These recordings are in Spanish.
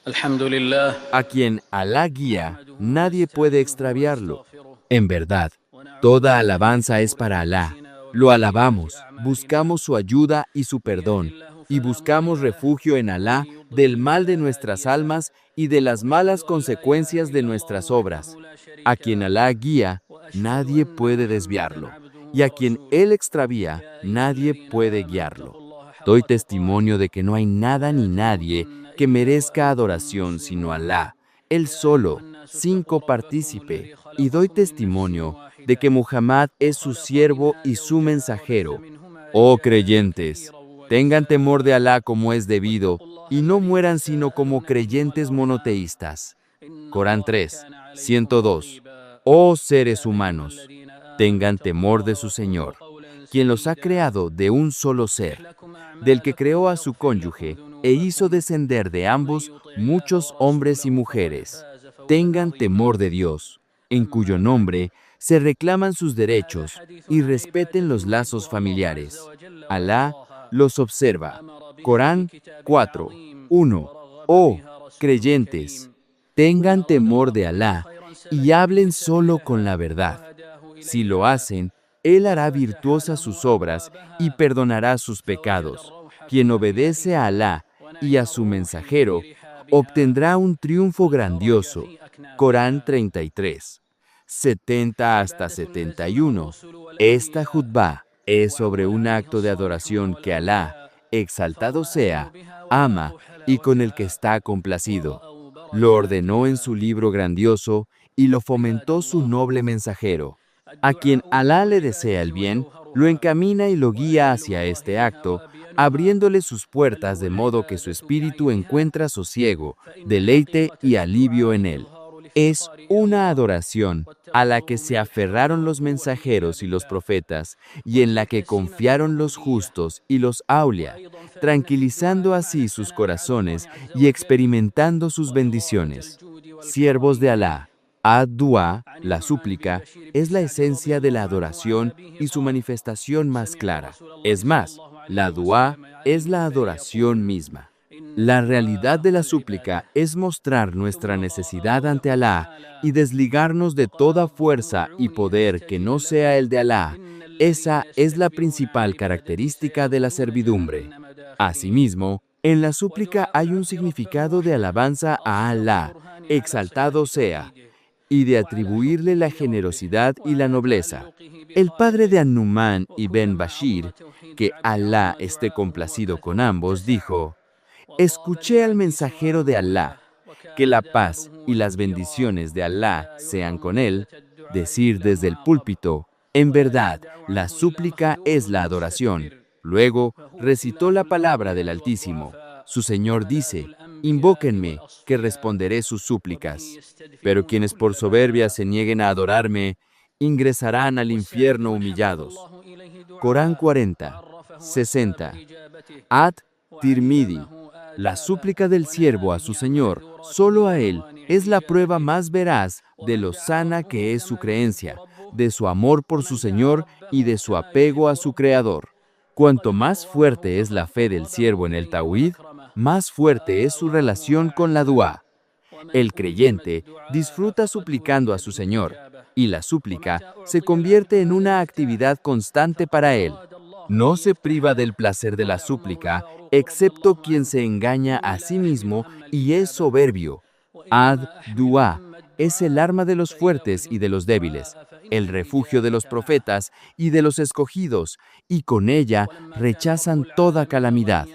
Alhamdulillah. A quien Alá guía, nadie puede extraviarlo. En verdad, toda alabanza es para Alá. Lo alabamos, buscamos su ayuda y su perdón, y buscamos refugio en Alá del mal de nuestras almas y de las malas consecuencias de nuestras obras. A quien Alá guía, nadie puede desviarlo, y a quien Él extravía, nadie puede guiarlo. Doy testimonio de que no hay nada ni nadie que merezca adoración sino Alá, Él solo, sin copartícipe, y doy testimonio de que Muhammad es su siervo y su mensajero. Oh creyentes, tengan temor de Alá como es debido, y no mueran sino como creyentes monoteístas. Corán 3, 102. Oh seres humanos, tengan temor de su Señor, quien los ha creado de un solo ser, del que creó a su cónyuge e hizo descender de ambos muchos hombres y mujeres. Tengan temor de Dios, en cuyo nombre se reclaman sus derechos y respeten los lazos familiares. Alá los observa. Corán 4, 1. Oh, creyentes, tengan temor de Alá y hablen solo con la verdad. Si lo hacen, Él hará virtuosas sus obras y perdonará sus pecados. Quien obedece a Alá y a su mensajero, obtendrá un triunfo grandioso. Corán 33, 70 hasta 71. Esta jutbah es sobre un acto de adoración que Alá, exaltado sea, ama y con el que está complacido. Lo ordenó en su libro grandioso y lo fomentó su noble mensajero. A quien Alá le desea el bien, lo encamina y lo guía hacia este acto, abriéndole sus puertas de modo que su espíritu encuentra sosiego, deleite y alivio en él. Es una adoración a la que se aferraron los mensajeros y los profetas, y en la que confiaron los justos y los aulia, tranquilizando así sus corazones y experimentando sus bendiciones. Siervos de Alá, Ad-Du'a, la súplica, es la esencia de la adoración y su manifestación más clara. Es más, la Du'a es la adoración misma. La realidad de la súplica es mostrar nuestra necesidad ante Alá y desligarnos de toda fuerza y poder que no sea el de Alá. Esa es la principal característica de la servidumbre. Asimismo, en la súplica hay un significado de alabanza a Alá, exaltado sea, y de atribuirle la generosidad y la nobleza. El padre de An-Nu'man ibn Bashir, que Alá esté complacido con ambos, dijo: escuché al mensajero de Alá, que la paz y las bendiciones de Alá sean con él, decir desde el púlpito: en verdad, la súplica es la adoración. Luego recitó la palabra del Altísimo. Su Señor dice: invóquenme, que responderé sus súplicas. Pero quienes por soberbia se nieguen a adorarme, ingresarán al infierno humillados. Corán 40, 60. At-Tirmidhi. La súplica del siervo a su Señor, solo a Él, es la prueba más veraz de lo sana que es su creencia, de su amor por su Señor y de su apego a su Creador. Cuanto más fuerte es la fe del siervo en el Tawhid, más fuerte es su relación con la Du'a. El creyente disfruta suplicando a su Señor, y la súplica se convierte en una actividad constante para él. No se priva del placer de la súplica, excepto quien se engaña a sí mismo y es soberbio. Ad-Du'a es el arma de los fuertes y de los débiles, el refugio de los profetas y de los escogidos, y con ella rechazan toda calamidad.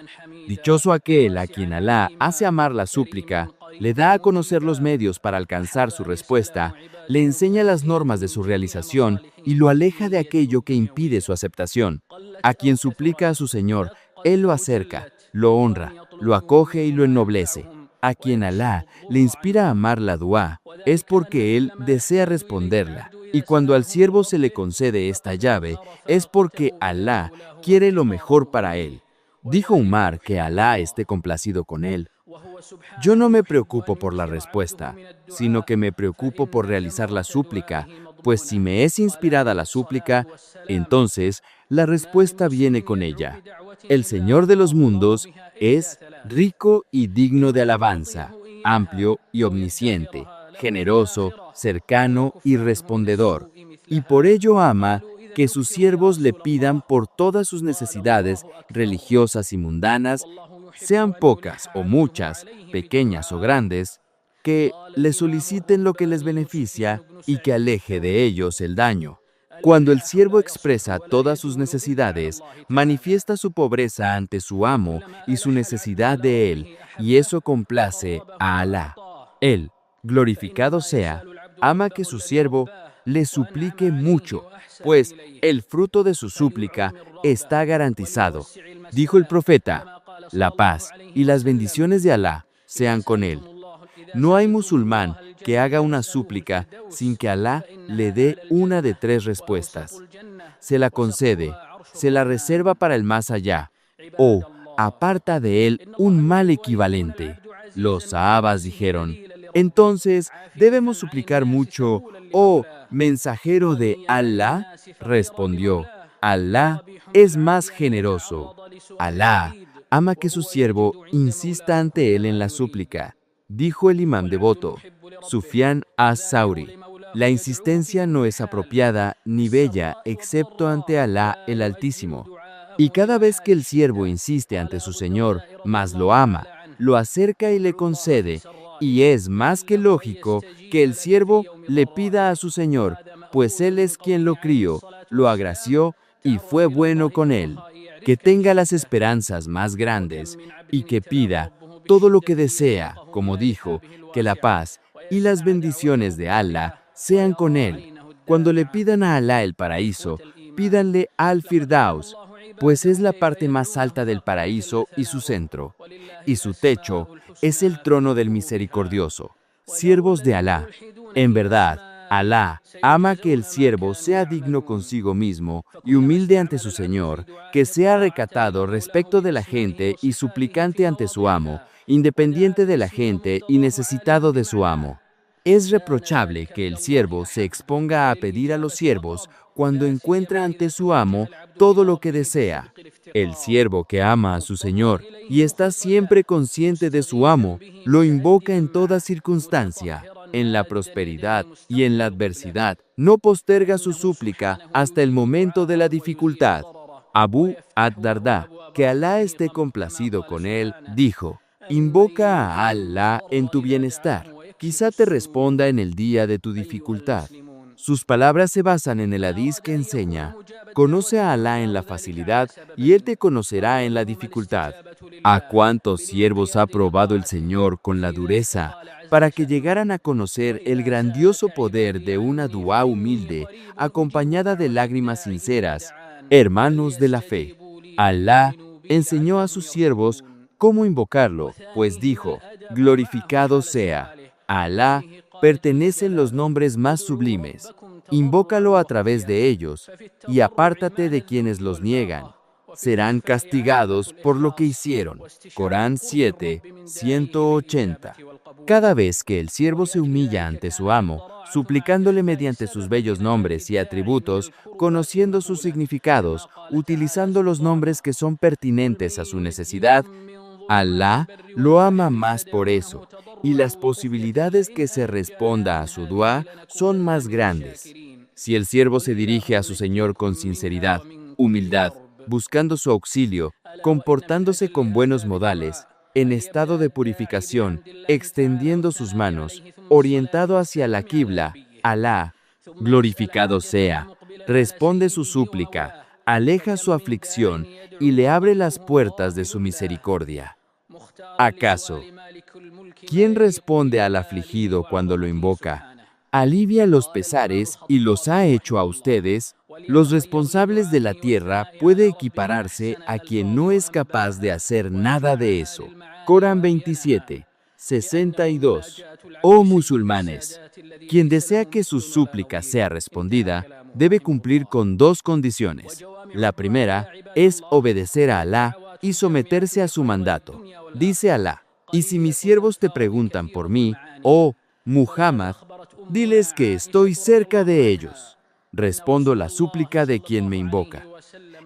Dichoso aquel a quien Alá hace amar la súplica, le da a conocer los medios para alcanzar su respuesta, le enseña las normas de su realización y lo aleja de aquello que impide su aceptación. A quien suplica a su Señor, Él lo acerca, lo honra, lo acoge y lo ennoblece. A quien Alá le inspira a amar la Du'a, es porque Él desea responderla. Y cuando al siervo se le concede esta llave, es porque Alá quiere lo mejor para él. Dijo Umar que Alá esté complacido con él: yo no me preocupo por la respuesta, sino que me preocupo por realizar la súplica, pues si me es inspirada la súplica, entonces la respuesta viene con ella. El Señor de los mundos es rico y digno de alabanza. amplio y omnisciente, generoso, cercano y respondedor, y por ello ama que sus siervos le pidan por todas sus necesidades religiosas y mundanas, sean pocas o muchas, pequeñas o grandes, que le soliciten lo que les beneficia y que aleje de ellos el daño. Cuando el siervo expresa todas sus necesidades, manifiesta su pobreza ante su amo y su necesidad de él, y eso complace a Alá. Él, glorificado sea, ama que su siervo le suplique mucho, pues el fruto de su súplica está garantizado. Dijo el profeta: la paz y las bendiciones de Alá sean con él. No hay musulmán que haga una súplica sin que Alá le dé una de tres respuestas. Se la concede, se la reserva para el más allá, o aparta de él un mal equivalente. Los sahabas dijeron: entonces, ¿debemos suplicar mucho, oh mensajero de Alá? Respondió: Alá es más generoso. Alá ama que su siervo insista ante él en la súplica. Dijo el imán devoto, Sufyán as-Sauri: la insistencia no es apropiada ni bella excepto ante Alá el Altísimo. Y cada vez que el siervo insiste ante su Señor, mas lo ama, lo acerca y le concede, y es más que lógico que el siervo le pida a su Señor, pues Él es quien lo crió, lo agració y fue bueno con él, que tenga las esperanzas más grandes y que pida todo lo que desea, como dijo, que la paz y las bendiciones de Alá sean con él. Cuando le pidan a Alá el paraíso, pídanle al Firdaus, pues es la parte más alta del paraíso y su centro, y su techo es el trono del misericordioso. Siervos de Alá, en verdad, Alá ama que el siervo sea digno consigo mismo y humilde ante su Señor, que sea recatado respecto de la gente y suplicante ante su amo, independiente de la gente y necesitado de su amo. Es reprochable que el siervo se exponga a pedir a los siervos cuando encuentra ante su amo todo lo que desea. El siervo que ama a su Señor y está siempre consciente de su amo, lo invoca en toda circunstancia, en la prosperidad y en la adversidad. No posterga su súplica hasta el momento de la dificultad. Abu ad-Dardá, que Alá esté complacido con él, dijo: invoca a Alá en tu bienestar. Quizá te responda en el día de tu dificultad. Sus palabras se basan en el hadiz que enseña: conoce a Alá en la facilidad y Él te conocerá en la dificultad. ¿A cuántos siervos ha probado el Señor con la dureza para que llegaran a conocer el grandioso poder de una duá humilde acompañada de lágrimas sinceras? Hermanos de la fe, Alá enseñó a sus siervos cómo invocarlo, pues dijo: glorificado sea. A Alá pertenecen los nombres más sublimes. Invócalo a través de ellos y apártate de quienes los niegan. Serán castigados por lo que hicieron. Corán 7, 180. Cada vez que el siervo se humilla ante su amo, suplicándole mediante sus bellos nombres y atributos, conociendo sus significados, utilizando los nombres que son pertinentes a su necesidad, Alá lo ama más por eso, y las posibilidades que se responda a su duá son más grandes. Si el siervo se dirige a su Señor con sinceridad, humildad, buscando su auxilio, comportándose con buenos modales, en estado de purificación, extendiendo sus manos, orientado hacia la quibla, Alá, glorificado sea, responde su súplica, aleja su aflicción y le abre las puertas de su misericordia. ¿Acaso quién responde al afligido cuando lo invoca? Alivia los pesares y los ha hecho a ustedes. Los responsables de la tierra puede equipararse a quien no es capaz de hacer nada de eso. Corán 27, 62. Oh musulmanes, quien desea que su súplica sea respondida, debe cumplir con dos condiciones. La primera es obedecer a Alá y someterse a su mandato. Dice Alá: y si mis siervos te preguntan por mí, oh Muhammad, diles que estoy cerca de ellos. Respondo la súplica de quien me invoca.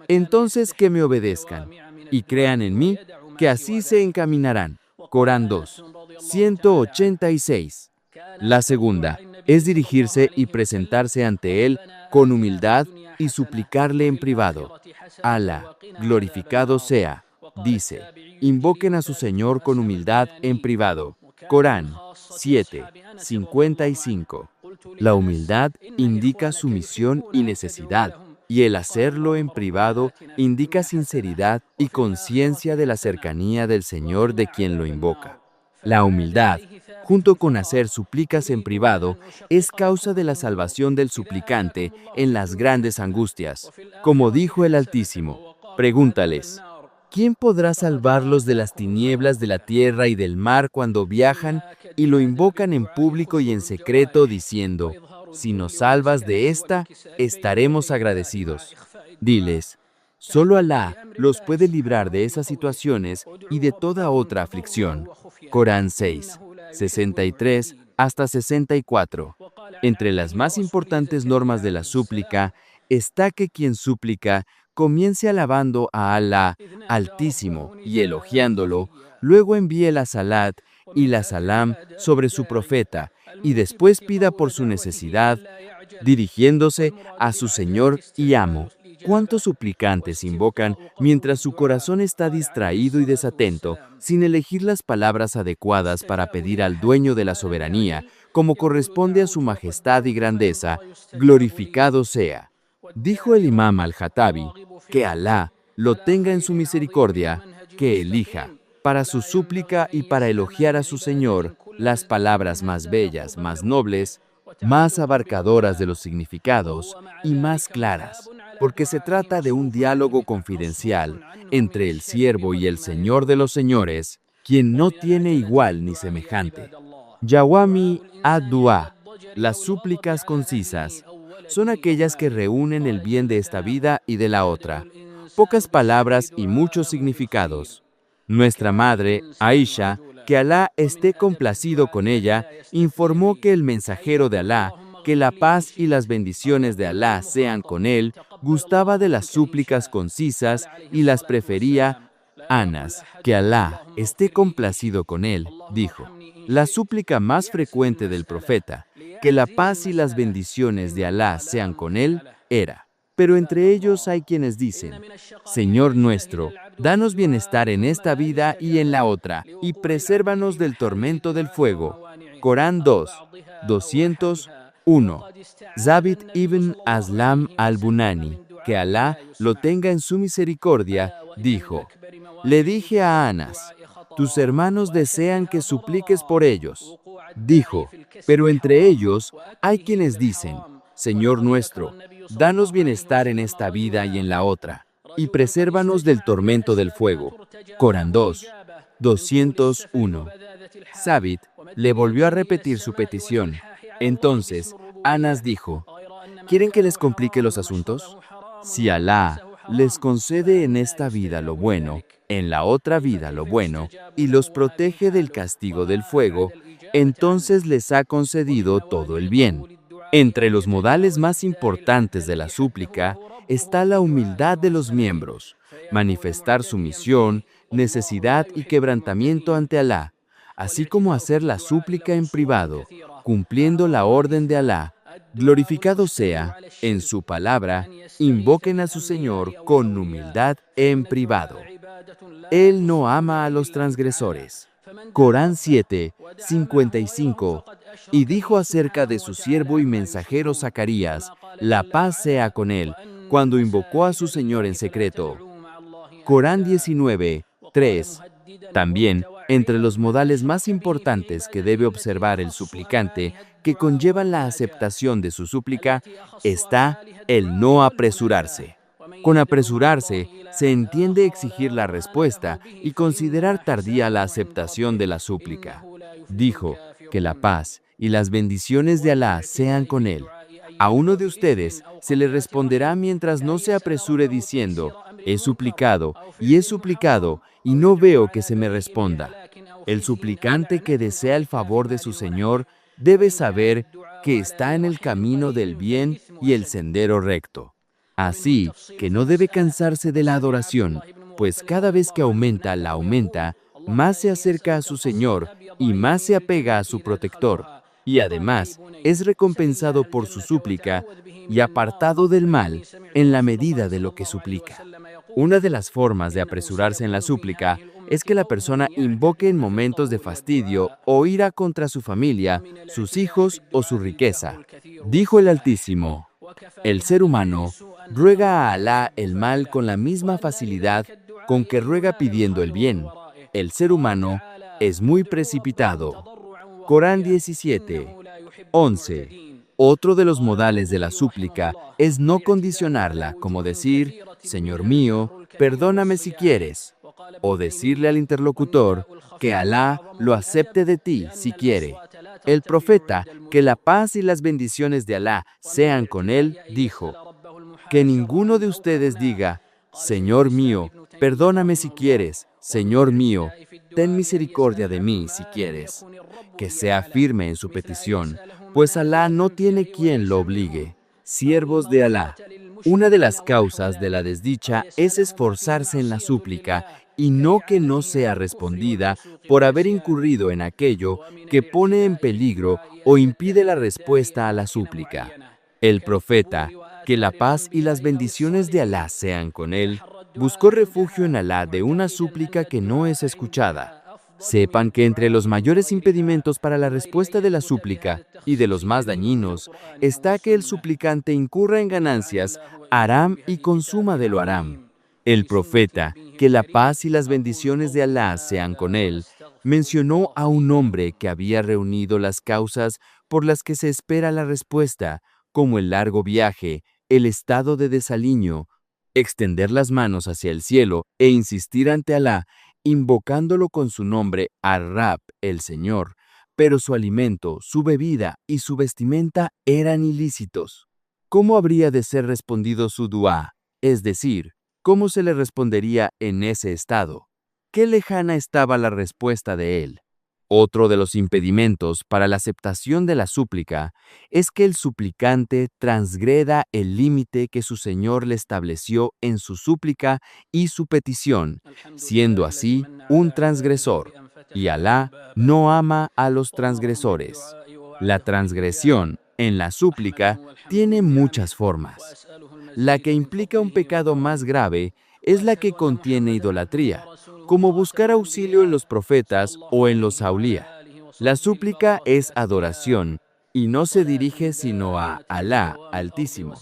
Entonces que me obedezcan y crean en mí, que así se encaminarán. Corán 2, 186. La segunda es dirigirse y presentarse ante Él con humildad y suplicarle en privado. Alá, glorificado sea, dice, invoquen a su Señor con humildad en privado. Corán 7, 55. La humildad indica sumisión y necesidad, y el hacerlo en privado indica sinceridad y conciencia de la cercanía del Señor de quien lo invoca. La humildad, junto con hacer súplicas en privado, es causa de la salvación del suplicante en las grandes angustias. Como dijo el Altísimo, pregúntales, ¿quién podrá salvarlos de las tinieblas de la tierra y del mar cuando viajan y lo invocan en público y en secreto diciendo, si nos salvas de esta, estaremos agradecidos? Diles, solo Alá los puede librar de esas situaciones y de toda otra aflicción. Corán 6, 63 hasta 64. Entre las más importantes normas de la súplica está que quien súplica comience alabando a Alá Altísimo y elogiándolo, luego envíe la salat y la salam sobre su profeta y después pida por su necesidad, dirigiéndose a su Señor y Amo. ¿Cuántos suplicantes invocan mientras su corazón está distraído y desatento, sin elegir las palabras adecuadas para pedir al dueño de la soberanía, como corresponde a su majestad y grandeza, glorificado sea? Dijo el imam al-Jatabi, que Alá lo tenga en su misericordia, que elija, para su súplica y para elogiar a su Señor, las palabras más bellas, más nobles, más abarcadoras de los significados y más claras, porque se trata de un diálogo confidencial entre el siervo y el Señor de los señores, quien no tiene igual ni semejante. Yawami ad-Dua, las súplicas concisas, son aquellas que reúnen el bien de esta vida y de la otra, pocas palabras y muchos significados. Nuestra madre, Aisha, que Alá esté complacido con ella, informó que el mensajero de Alá, que la paz y las bendiciones de Alá sean con él, gustaba de las súplicas concisas y las prefería. Anas, que Alá esté complacido con él, dijo, la súplica más frecuente del profeta, que la paz y las bendiciones de Alá sean con él, era. Pero entre ellos hay quienes dicen, Señor nuestro, danos bienestar en esta vida y en la otra, y presérvanos del tormento del fuego. Corán 2, 201. Zabit ibn Aslam al-Bunani, que Alá lo tenga en su misericordia, dijo, le dije a Anas, tus hermanos desean que supliques por ellos. Dijo, pero entre ellos hay quienes dicen, Señor nuestro, danos bienestar en esta vida y en la otra, y presérvanos del tormento del fuego. Corán 2, 201. Zabit le volvió a repetir su petición. Entonces, Anas dijo, ¿quieren que les complique los asuntos? Si Alá les concede en esta vida lo bueno, en la otra vida lo bueno, y los protege del castigo del fuego, entonces les ha concedido todo el bien. Entre los modales más importantes de la súplica está la humildad de los miembros, manifestar sumisión, necesidad y quebrantamiento ante Alá, así como hacer la súplica en privado, cumpliendo la orden de Alá. Glorificado sea, en su palabra, invoquen a su Señor con humildad en privado. Él no ama a los transgresores. Corán 7, 55. Y dijo acerca de su siervo y mensajero Zacarías, la paz sea con él, cuando invocó a su Señor en secreto. Corán 19, 3. También, entre los modales más importantes que debe observar el suplicante, que conllevan la aceptación de su súplica, está el no apresurarse. Con apresurarse, se entiende exigir la respuesta y considerar tardía la aceptación de la súplica. Dijo, que la paz y las bendiciones de Alá sean con él. A uno de ustedes se le responderá mientras no se apresure diciendo, he suplicado, y no veo que se me responda. El suplicante que desea el favor de su Señor debe saber que está en el camino del bien y el sendero recto. Así que no debe cansarse de la adoración, pues cada vez que aumenta, más se acerca a su Señor y más se apega a su protector, y además es recompensado por su súplica y apartado del mal en la medida de lo que suplica. Una de las formas de apresurarse en la súplica es que la persona invoque en momentos de fastidio o ira contra su familia, sus hijos o su riqueza. Dijo el Altísimo: el ser humano ruega a Alá el mal con la misma facilidad con que ruega pidiendo el bien. El ser humano es muy precipitado. Corán 17, 11. Otro de los modales de la súplica es no condicionarla, como decir, Señor mío, perdóname si quieres, o decirle al interlocutor que Alá lo acepte de ti si quiere. El profeta, que la paz y las bendiciones de Alá sean con él, dijo: que ninguno de ustedes diga, Señor mío, perdóname si quieres, Señor mío, ten misericordia de mí si quieres. Que sea firme en su petición, pues Alá no tiene quien lo obligue. Siervos de Alá. Una de las causas de la desdicha es esforzarse en la súplica y no que no sea respondida por haber incurrido en aquello que pone en peligro o impide la respuesta a la súplica. El profeta, que la paz y las bendiciones de Alá sean con él, buscó refugio en Alá de una súplica que no es escuchada. Sepan que entre los mayores impedimentos para la respuesta de la súplica y de los más dañinos está que el suplicante incurra en ganancias haram y consuma de lo haram. El profeta, que la paz y las bendiciones de Alá sean con él, mencionó a un hombre que había reunido las causas por las que se espera la respuesta, como el largo viaje, el estado de desaliño, extender las manos hacia el cielo e insistir ante Alá, invocándolo con su nombre Ar-Rab, el Señor, pero su alimento, su bebida y su vestimenta eran ilícitos. ¿Cómo habría de ser respondido su duá? Es decir, ¿cómo se le respondería en ese estado? ¿Qué lejana estaba la respuesta de él? Otro de los impedimentos para la aceptación de la súplica es que el suplicante transgreda el límite que su Señor le estableció en su súplica y su petición, siendo así un transgresor, y Alá no ama a los transgresores. La transgresión en la súplica tiene muchas formas. La que implica un pecado más grave es la que contiene idolatría, como buscar auxilio en los profetas o en los aulía. La súplica es adoración y no se dirige sino a Alá Altísimo.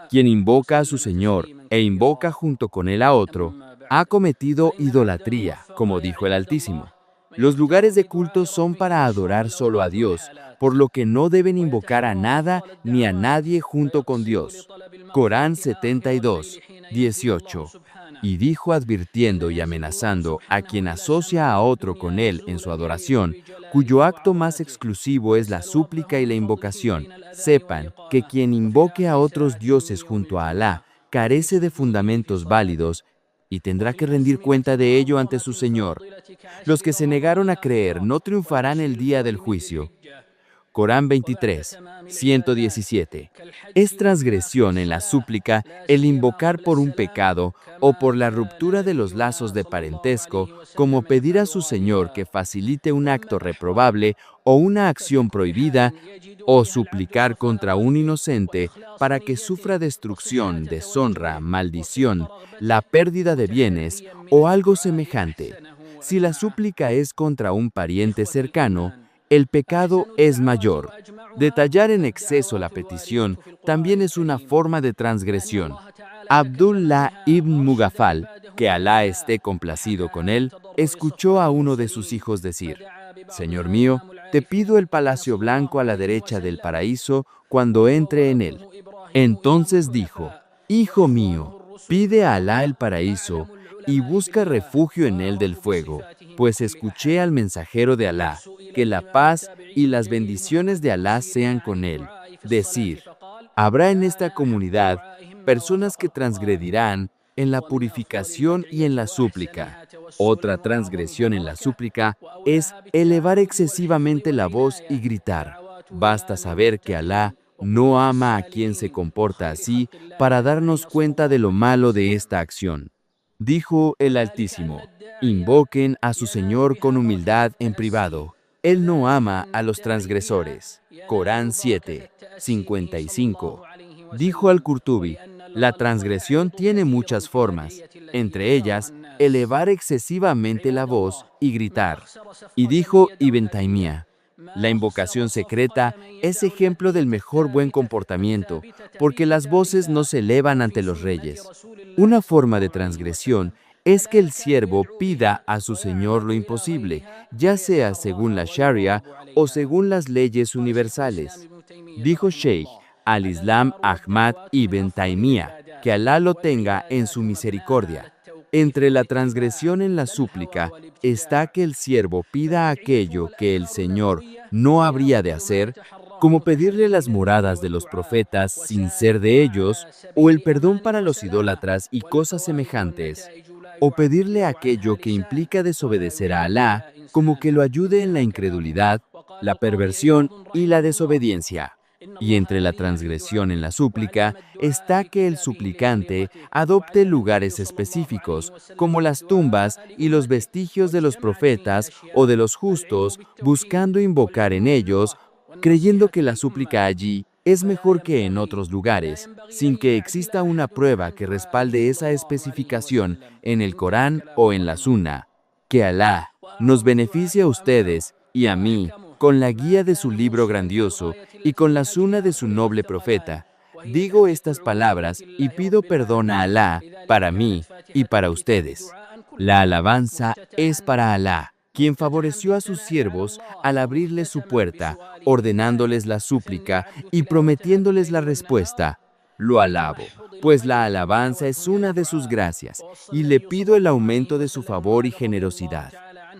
Quien invoca a su Señor e invoca junto con él a otro, ha cometido idolatría, como dijo el Altísimo. Los lugares de culto son para adorar solo a Dios, por lo que no deben invocar a nada ni a nadie junto con Dios. Corán 72, 18. Y dijo advirtiendo y amenazando a quien asocia a otro con él en su adoración, cuyo acto más exclusivo es la súplica y la invocación. Sepan que quien invoque a otros dioses junto a Alá carece de fundamentos válidos y tendrá que rendir cuenta de ello ante su Señor. Los que se negaron a creer no triunfarán el día del juicio. Corán 23, 117. Es transgresión en la súplica el invocar por un pecado o por la ruptura de los lazos de parentesco, como pedir a su Señor que facilite un acto reprobable o una acción prohibida, o suplicar contra un inocente para que sufra destrucción, deshonra, maldición, la pérdida de bienes o algo semejante. Si la súplica es contra un pariente cercano, el pecado es mayor. Detallar en exceso la petición también es una forma de transgresión. Abdullah ibn Mugafal, que Alá esté complacido con él, escuchó a uno de sus hijos decir: Señor mío, te pido el palacio blanco a la derecha del paraíso cuando entre en él. Entonces dijo: Hijo mío, pide a Alá el paraíso y busca refugio en él del fuego, pues escuché al mensajero de Alá, que la paz y las bendiciones de Alá sean con él, decir: habrá en esta comunidad personas que transgredirán en la purificación y en la súplica. Otra transgresión en la súplica es elevar excesivamente la voz y gritar. Basta saber que Alá no ama a quien se comporta así para darnos cuenta de lo malo de esta acción. Dijo el Altísimo: Invoquen a su Señor con humildad en privado. Él no ama a los transgresores. Corán 7, 55. Dijo al-Qurtubi, la transgresión tiene muchas formas, entre ellas, elevar excesivamente la voz y gritar. Y dijo Ibn Taymiyah, la invocación secreta es ejemplo del mejor buen comportamiento, porque las voces no se elevan ante los reyes. Una forma de transgresión es que el siervo pida a su señor lo imposible, ya sea según la Sharia o según las leyes universales. Dijo Sheikh al-Islam Ahmad ibn Taymiyah, que Alá lo tenga en su misericordia. Entre la transgresión en la súplica está que el siervo pida aquello que el Señor no habría de hacer, como pedirle las moradas de los profetas sin ser de ellos, o el perdón para los idólatras y cosas semejantes, o pedirle aquello que implica desobedecer a Alá, como que lo ayude en la incredulidad, la perversión y la desobediencia. Y entre la transgresión en la súplica está que el suplicante adopte lugares específicos, como las tumbas y los vestigios de los profetas o de los justos, buscando invocar en ellos, creyendo que la súplica allí es mejor que en otros lugares, sin que exista una prueba que respalde esa especificación en el Corán o en la Sunna. Que Alá nos beneficie a ustedes y a mí con la guía de su libro grandioso y con la Sunna de su noble profeta. Digo estas palabras y pido perdón a Alá para mí y para ustedes. La alabanza es para Alá, quien favoreció a sus siervos al abrirles su puerta, ordenándoles la súplica y prometiéndoles la respuesta. Lo alabo, pues la alabanza es una de sus gracias, y le pido el aumento de su favor y generosidad.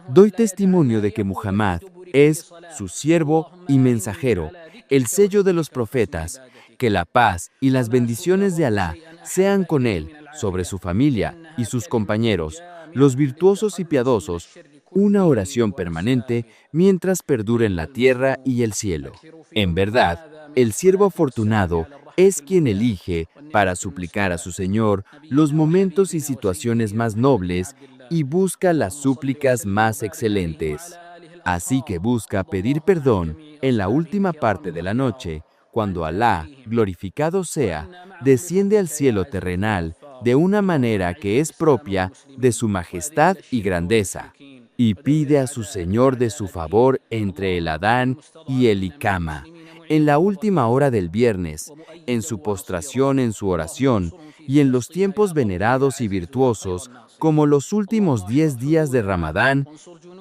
Doy testimonio de que Muhammad es su siervo y mensajero, el sello de los profetas. Que la paz y las bendiciones de Alá sean con él, sobre su familia y sus compañeros, los virtuosos y piadosos, una oración permanente mientras perduren la tierra y el cielo. En verdad, el siervo afortunado es quien elige, para suplicar a su Señor, los momentos y situaciones más nobles y busca las súplicas más excelentes. Así que busca pedir perdón en la última parte de la noche, cuando Alá, glorificado sea, desciende al cielo terrenal de una manera que es propia de su majestad y grandeza, y pide a su Señor de su favor entre el Adán y el Iqama, en la última hora del viernes, en su postración en su oración, y en los tiempos venerados y virtuosos, como los últimos 10 días de Ramadán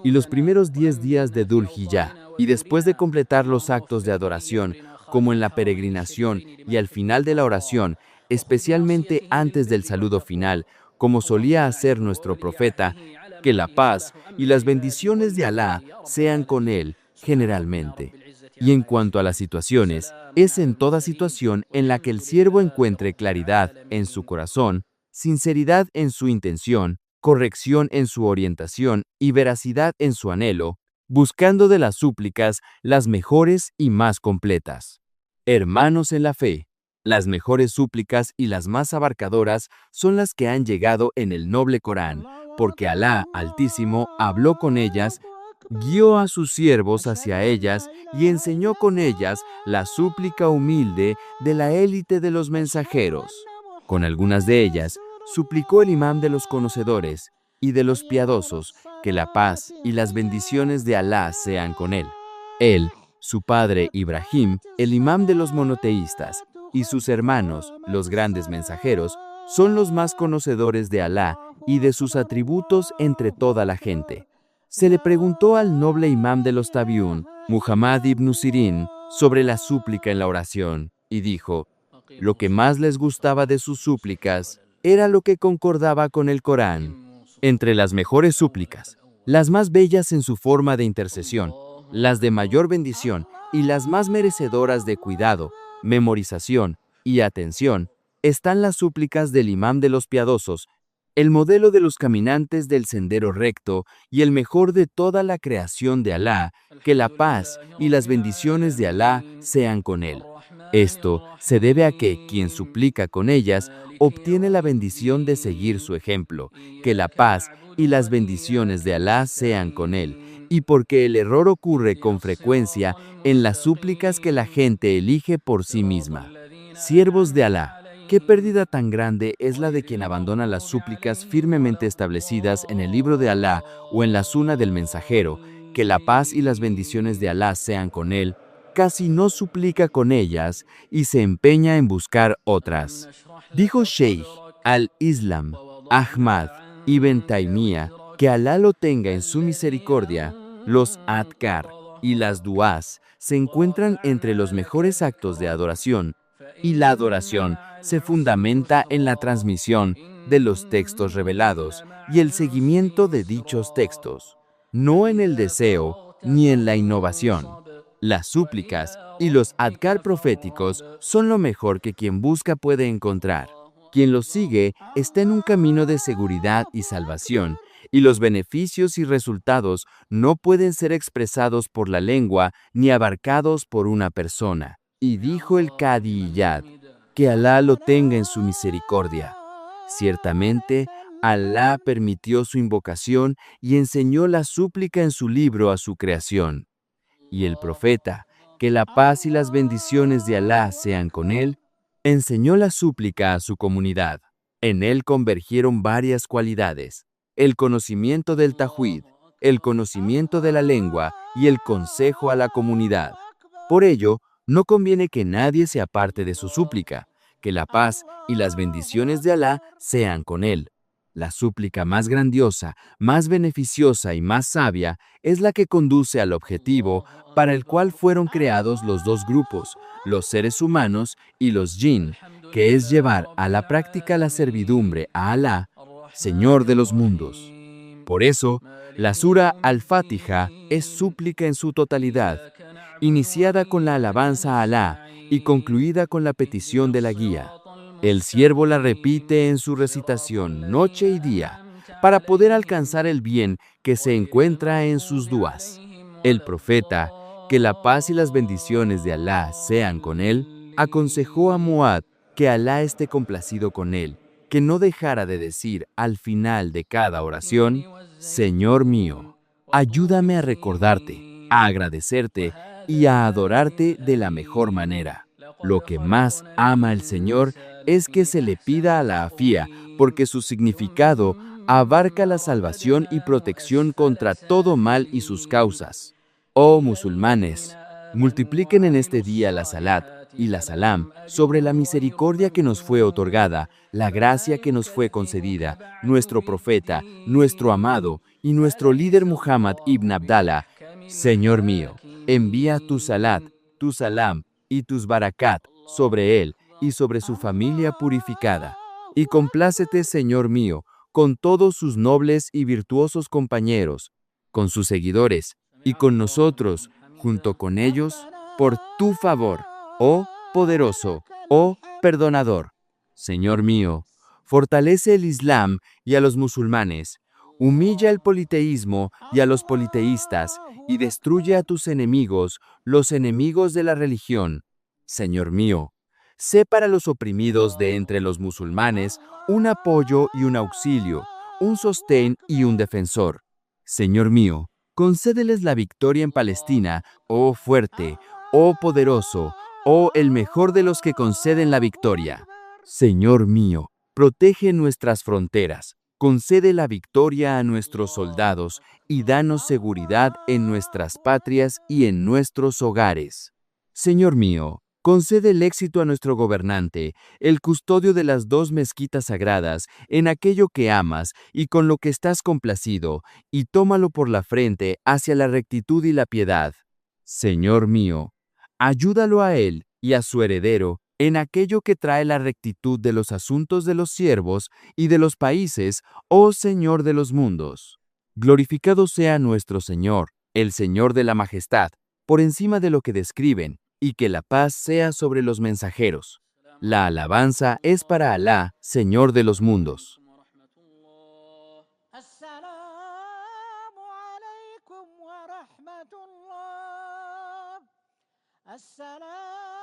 y los primeros 10 días de Dhul Hijjah, y después de completar los actos de adoración, como en la peregrinación y al final de la oración, especialmente antes del saludo final, como solía hacer nuestro profeta, que la paz y las bendiciones de Alá sean con él, generalmente. Y en cuanto a las situaciones, es en toda situación en la que el siervo encuentre claridad en su corazón, sinceridad en su intención, corrección en su orientación y veracidad en su anhelo, buscando de las súplicas las mejores y más completas. Hermanos en la fe, las mejores súplicas y las más abarcadoras son las que han llegado en el noble Corán, porque Alá Altísimo habló con ellas, guió a sus siervos hacia ellas y enseñó con ellas la súplica humilde de la élite de los mensajeros. Con algunas de ellas, suplicó el imán de los conocedores y de los piadosos, que la paz y las bendiciones de Alá sean con él. Él, su padre Ibrahim, el imán de los monoteístas, y sus hermanos, los grandes mensajeros, son los más conocedores de Alá y de sus atributos entre toda la gente. Se le preguntó al noble imán de los Tabiún, Muhammad ibn Sirín, sobre la súplica en la oración, y dijo, lo que más les gustaba de sus súplicas era lo que concordaba con el Corán. Entre las mejores súplicas, las más bellas en su forma de intercesión, las de mayor bendición y las más merecedoras de cuidado, memorización y atención, están las súplicas del imán de los piadosos, el modelo de los caminantes del sendero recto y el mejor de toda la creación de Alá, que la paz y las bendiciones de Alá sean con él. Esto se debe a que quien suplica con ellas obtiene la bendición de seguir su ejemplo, que la paz y las bendiciones de Alá sean con él, y porque el error ocurre con frecuencia en las súplicas que la gente elige por sí misma. Siervos de Alá, qué pérdida tan grande es la de quien abandona las súplicas firmemente establecidas en el libro de Alá o en la suna del mensajero, que la paz y las bendiciones de Alá sean con él, casi no suplica con ellas y se empeña en buscar otras. Dijo Sheikh al-Islam Ahmad ibn Taymiyyah, que Alá lo tenga en su misericordia, los adkar y las duás se encuentran entre los mejores actos de adoración, y la adoración se fundamenta en la transmisión de los textos revelados y el seguimiento de dichos textos, no en el deseo ni en la innovación. Las súplicas y los adkar proféticos son lo mejor que quien busca puede encontrar. Quien los sigue está en un camino de seguridad y salvación, y los beneficios y resultados no pueden ser expresados por la lengua ni abarcados por una persona. Y dijo el Qadi Iyad, que Alá lo tenga en su misericordia. Ciertamente, Alá permitió su invocación y enseñó la súplica en su libro a su creación. Y el profeta, que la paz y las bendiciones de Alá sean con él, enseñó la súplica a su comunidad. En él convergieron varias cualidades: el conocimiento del tajwid, el conocimiento de la lengua y el consejo a la comunidad. Por ello, no conviene que nadie se aparte de su súplica, que la paz y las bendiciones de Alá sean con él. La súplica más grandiosa, más beneficiosa y más sabia es la que conduce al objetivo para el cual fueron creados los dos grupos, los seres humanos y los jinn, que es llevar a la práctica la servidumbre a Alá, Señor de los mundos. Por eso, la sura Al-Fatiha es súplica en su totalidad, iniciada con la alabanza a Alá y concluida con la petición de la guía. El siervo la repite en su recitación noche y día para poder alcanzar el bien que se encuentra en sus duas. El profeta, que la paz y las bendiciones de Alá sean con él, aconsejó a Muad que Alá esté complacido con él, que no dejara de decir al final de cada oración: Señor mío, ayúdame a recordarte, a agradecerte y a adorarte de la mejor manera. Lo que más ama el Señor es que se le pida a la afía, porque su significado abarca la salvación y protección contra todo mal y sus causas. Oh musulmanes, multipliquen en este día la salat y la salam sobre la misericordia que nos fue otorgada, la gracia que nos fue concedida, nuestro profeta, nuestro amado y nuestro líder Muhammad ibn Abdallah. Señor mío, envía tu salat, tu salam y tus barakat sobre él y sobre su familia purificada. Y complácete, Señor mío, con todos sus nobles y virtuosos compañeros, con sus seguidores y con nosotros, junto con ellos, por tu favor, oh poderoso, oh perdonador. Señor mío, fortalece el Islam y a los musulmanes, humilla el politeísmo y a los politeístas, y destruye a tus enemigos, los enemigos de la religión. Señor mío, sé para los oprimidos de entre los musulmanes un apoyo y un auxilio, un sostén y un defensor. Señor mío, concédeles la victoria en Palestina, oh fuerte, oh poderoso, oh el mejor de los que conceden la victoria. Señor mío, protege nuestras fronteras, concede la victoria a nuestros soldados y danos seguridad en nuestras patrias y en nuestros hogares. Señor mío, concede el éxito a nuestro gobernante, el custodio de las dos mezquitas sagradas, en aquello que amas y con lo que estás complacido, y tómalo por la frente hacia la rectitud y la piedad. Señor mío, ayúdalo a él y a su heredero en aquello que trae la rectitud de los asuntos de los siervos y de los países, oh Señor de los mundos. Glorificado sea nuestro Señor, el Señor de la majestad, por encima de lo que describen, y que la paz sea sobre los mensajeros. La alabanza es para Alá, Señor de los mundos. السلام عليكم ورحمة الله. السلام